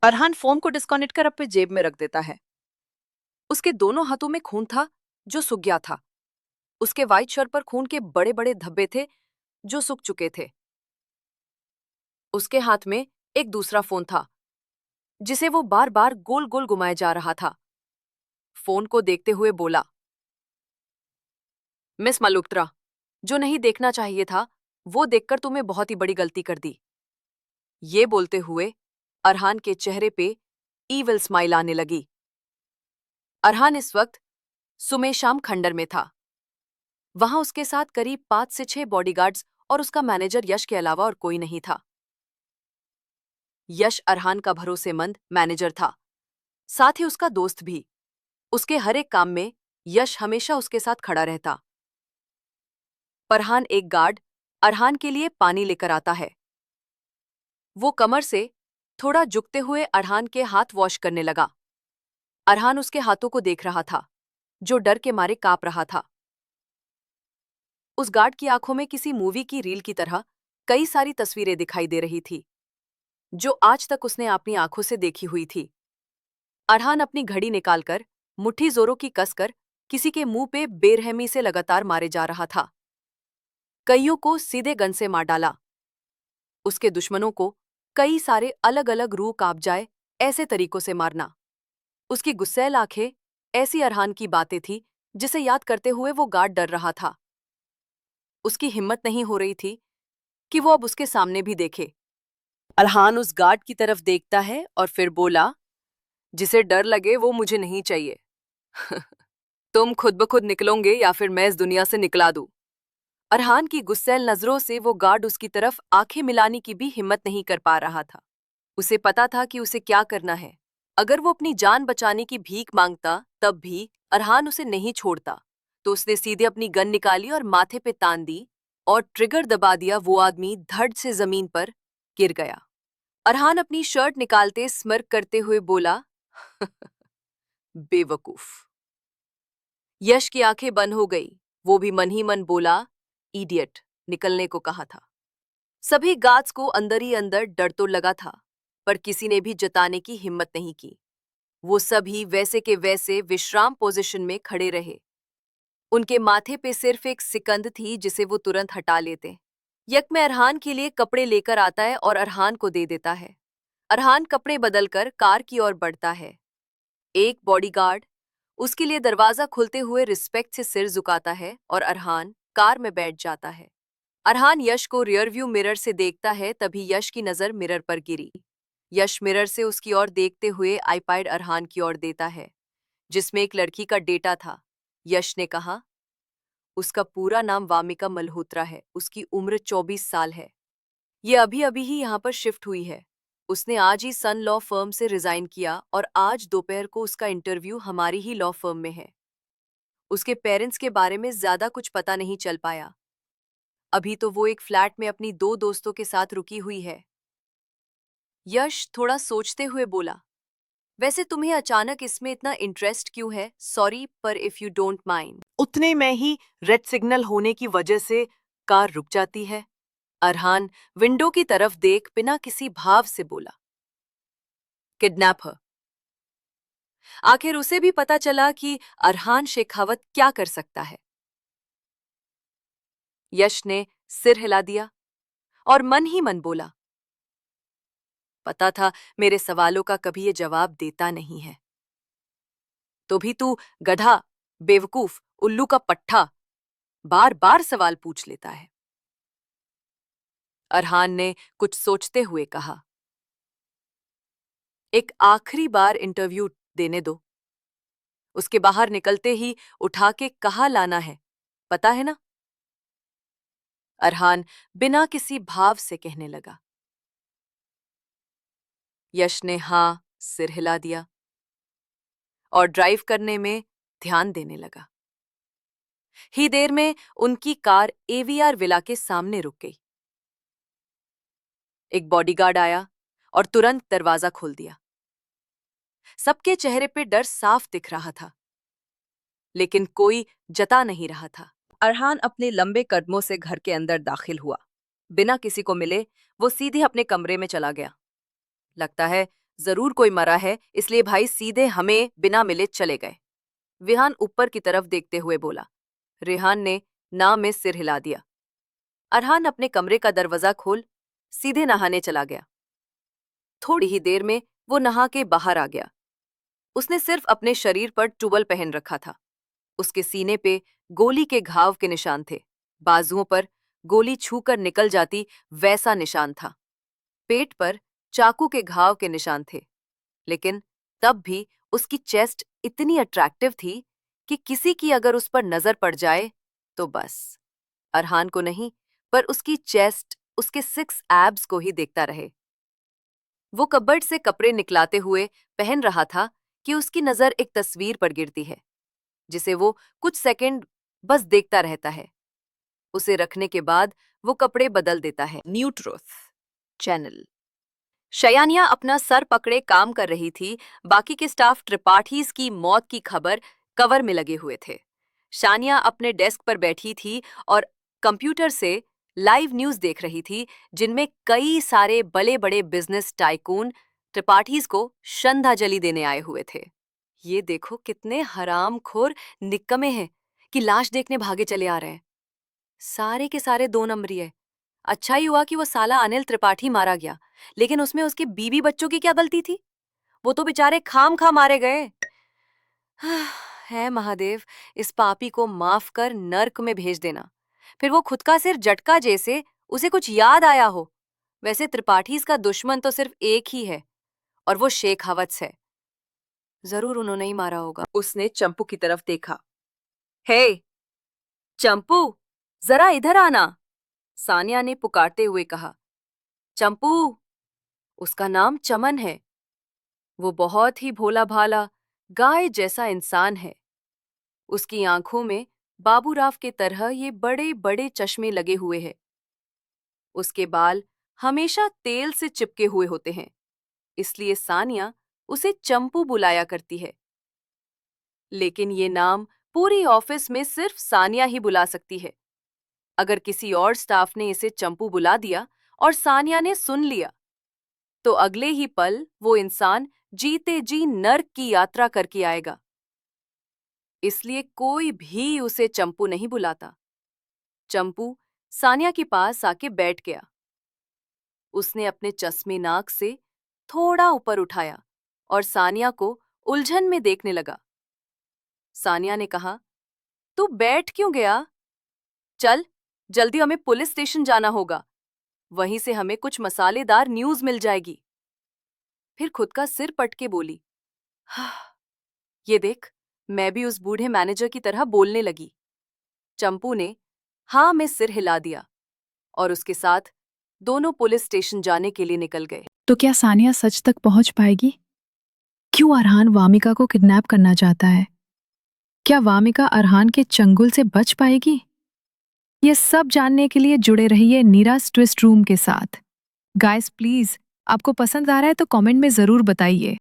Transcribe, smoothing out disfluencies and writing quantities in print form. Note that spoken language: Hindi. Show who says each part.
Speaker 1: अरहान फोन को डिस्कनेक्ट कर अपने जेब में रख देता है। उसके दोनों हाथों में खून था जो सूख गया था। उसके व्हाइट शर्ट पर खून के बड़े बड़े धब्बे थे जो सूख चुके थे। उसके हाथ में एक दूसरा फोन था जिसे वो बार बार गोल गोल घुमाए जा रहा था। फोन को देखते हुए बोला, मिस मलुक्त्रा, जो नहीं देखना चाहिए था वो देखकर तुम्हें बहुत ही बड़ी गलती कर दी। ये बोलते हुए अरहान के चेहरे पे ईविल स्माइल आने लगी। अरहान इस वक्त सुमेशाम खंडर में था। वहां उसके साथ करीब 5 से 6 बॉडीगार्ड्स और उसका मैनेजर यश के अलावा और कोई नहीं था। यश अरहान का भरोसेमंद मैनेजर था, साथ ही उसका दोस्त भी। उसके हर एक काम में यश हमेशा उसके साथ खड़ा रहता। फरहान एक गार्ड अरहान के लिए पानी लेकर आता है। वो कमर से थोड़ा झुकते हुए अरहान के हाथ वॉश करने लगा। अरहान उसके हाथों को देख रहा था, जो डर के मारे कांप रहा था। उस गार्ड की आंखों में किसी मूवी की रील की तरह कई सारी तस्वीरें दिखाई दे रही थी, जो आज तक उसने अपनी आंखों से देखी हुई थी। अरहान अपनी घड़ी निकालकर मुट्ठी जोरों की कसकर किसी के मुंह पे बेरहमी से लगातार मारे जा रहा था। कईयों को सीधे गन से मार डाला। उसके दुश्मनों को कई सारे अलग अलग रूह कांप जाए ऐसे तरीकों से मारना। उसकी गुस्सैल आंखें ऐसी अरहान की बातें थी जिसे याद करते हुए वो गार्ड डर रहा था। उसकी हिम्मत नहीं हो रही थी कि वो अब उसके सामने भी देखे। अरहान उस गार्ड की तरफ देखता है और फिर बोला, जिसे डर लगे वो मुझे नहीं चाहिए। तुम खुद ब खुद निकलोगे या फिर मैं इस दुनिया से निकला दूं। अरहान की गुस्सैल नजरों से वो गार्ड उसकी तरफ आंखें मिलाने की भी हिम्मत नहीं कर पा रहा था। उसे पता था कि उसे क्या करना है। अगर वो अपनी जान बचाने की भीख मांगता तब भी अरहान उसे नहीं छोड़ता। तो उसने सीधे अपनी गन निकाली और माथे पे तान दी और ट्रिगर दबा दिया। वो आदमी धड़ से जमीन पर गिर गया। अरहान अपनी शर्ट निकालते स्mirk करते हुए बोला, बेवकूफ। यश की आंखें बंद हो गई। वो भी मन ही मन बोला, इडियट, निकलने को कहा था। सभी गार्ड्स को अंदर ही अंदर डर तो लगा था, पर किसी ने भी जताने की हिम्मत नहीं की। वो सभी वैसे के वैसे विश्राम पोजीशन में खड़े रहे। उनके माथे पे सिर्फ एक सिकंद थी जिसे वो तुरंत हटा लेते। यक में अरहान के लिए कपड़े लेकर आता है और अरहान को दे देता है। अरहान कपड़े बदलकर कार की ओर बढ़ता है। एक बॉडीगार्ड उसके लिए दरवाजा खुलते हुए रिस्पेक्ट से सिर झुकाता है और अरहान कार में बैठ जाता है। अरहान यश को रियरव्यू मिरर से देखता है, तभी यश की नजर मिरर पर गिरी। यश मिरर से उसकी ओर देखते हुए आईपैड अरहान की ओर देता है, जिसमें एक लड़की का डेटा था। यश ने कहा, उसका पूरा नाम वामिका मल्होत्रा है। उसकी उम्र 24 साल है। ये अभी अभी ही यहाँ पर शिफ्ट हुई है। उसने आज ही सन लॉ फर्म से रिजाइन किया और आज दोपहर को उसका इंटरव्यू हमारी ही लॉ फर्म में है। उसके पेरेंट्स के बारे में ज्यादा कुछ पता नहीं चल पाया। अभी तो वो एक फ्लैट में अपनी 2 दोस्तों के साथ रुकी हुई है। यश थोड़ा सोचते हुए बोला, वैसे तुम्हें अचानक इसमें इतना इंटरेस्ट क्यों है? सॉरी, पर इफ यू डोंट माइंड। उतने में ही रेड सिग्नल होने की वजह से कार रुक जाती है। अरहान विंडो की तरफ देख बिना किसी भाव से बोला, किडनैपर। आखिर उसे भी पता चला कि अरहान शेखावत क्या कर सकता है। यश ने सिर हिला दिया और मन ही मन बोला, पता था मेरे सवालों का कभी ये जवाब देता नहीं है। तो भी तू गधा, बेवकूफ, उल्लू का पट्ठा बार बार सवाल पूछ लेता है। अरहान ने कुछ सोचते हुए कहा, एक आखिरी बार इंटरव्यू देने दो। उसके बाहर निकलते ही उठा के कहाँ लाना है, पता है ना? अरहान बिना किसी भाव से कहने लगा। यश ने हाँ सिर हिला दिया और ड्राइव करने में ध्यान देने लगा। ही देर में उनकी कार एवीआर विला के सामने रुक गई। एक बॉडीगार्ड आया और तुरंत दरवाजा खोल दिया। सबके चेहरे पे डर साफ दिख रहा था, लेकिन कोई जता नहीं रहा था। अरहान अपने लंबे कदमों से घर के अंदर दाखिल हुआ। बिना किसी को मिले वो सीधे अपने कमरे में चला गया। लगता है जरूर कोई मरा है, इसलिए भाई सीधे हमें बिना मिले चले गए। विहान ऊपर की तरफ देखते हुए बोला। रेहान ने ना में सिर हिला दिया। अरहान अपने कमरे का दरवाजा खोल सीधे नहाने चला गया। थोड़ी ही देर में वो नहा के बाहर आ गया। उसने सिर्फ अपने शरीर पर टुवल पहन रखा था। उसके सीने पे गोली के घाव के निशान थे। बाजुओं पर गोली छूकर निकल जाती वैसा निशान था। पेट पर चाकू के घाव के निशान थे। लेकिन तब भी उसकी चेस्ट इतनी अट्रैक्टिव थी कि किसी की अगर उस पर नजर पड़ जाए तो बस, अरहान को नहीं पर उसकी चेस्ट, उसके 6 एब्स को ही देखता रहे। वो कबर्ड से कपड़े निकलाते हुए पहन रहा था कि उसकी नजर एक तस्वीर पर गिरती है जिसे वो कुछ सेकंड बस देखता रहता है। उसे रखने के बाद वो कपड़े बदल देता है। New truth channel. शयानिया अपना सर पकड़े काम कर रही थी। बाकी के स्टाफ त्रिपाठीज की मौत की खबर कवर में लगे हुए थे। शानिया अपने डेस्क पर बैठी थी और कंप्यूटर से लाइव न्यूज देख रही थी, जिनमें कई सारे बड़े बड़े बिजनेस टाइकून त्रिपाठीज को श्रद्धांजलि देने आए हुए थे। ये देखो कितने हरामखोर निक्कमे हैं कि लाश देखने भागे चले आ रहे हैं। सारे के सारे 2 नंबरी है। अच्छा ही हुआ कि वो साला अनिल त्रिपाठी मारा गया, लेकिन उसमें उसके बीवी बच्चों की क्या गलती थी? वो तो बेचारे खाम खा मारे गए। है महादेव, इस पापी को माफ कर नर्क में भेज देना। फिर वो खुद का सिर झटका जैसे उसे कुछ याद आया हो। वैसे त्रिपाठी का दुश्मन तो सिर्फ एक ही है और वो शेखावत है। जरूर उन्होंने ही मारा होगा। उसने चंपू की तरफ देखा। हे चंपू, जरा इधर आना, सानिया ने पुकारते हुए कहा। चंपू, उसका नाम चमन है। वो बहुत ही भोला भाला गाय जैसा इंसान है। उसकी आंखों में बाबूराव के तरह ये बड़े बड़े चश्मे लगे हुए हैं। उसके बाल हमेशा तेल से चिपके हुए होते हैं, इसलिए सानिया उसे चंपू बुलाया करती है। लेकिन ये नाम पूरी ऑफिस में सिर्फ सानिया ही बुला सकती है। अगर किसी और स्टाफ ने इसे चंपू बुला दिया और सानिया ने सुन लिया, तो अगले ही पल वो इंसान जीते जी नर्क की यात्रा करके आएगा। इसलिए कोई भी उसे चंपू नहीं बुलाता। चंपू सानिया के पास आके बैठ गया। उसने अपने चश्मे नाक से थोड़ा ऊपर उठाया और सानिया को उलझन में देखने लगा। सानिया ने कहा, तू बैठ क्यों गया? चल, जल्दी हमें पुलिस स्टेशन जाना होगा। वहीं से हमें कुछ मसालेदार न्यूज मिल जाएगी। फिर खुद का सिर पटके बोली, हाँ, ये देख, मैं भी उस बूढ़े मैनेजर की तरह बोलने लगी। चंपू ने हाँ में सिर हिला दिया और उसके साथ दोनों पुलिस स्टेशन जाने के लिए निकल गए।
Speaker 2: तो क्या सानिया सच तक पहुंच पाएगी? क्यों अरहान वामिका को किडनैप करना चाहता है? क्या वामिका अरहान के चंगुल से बच पाएगी? ये सब जानने के लिए जुड़े रहिए नीराज ट्विस्ट रूम के साथ। गाइस प्लीज, आपको पसंद आ रहा है तो कमेंट में जरूर बताइए।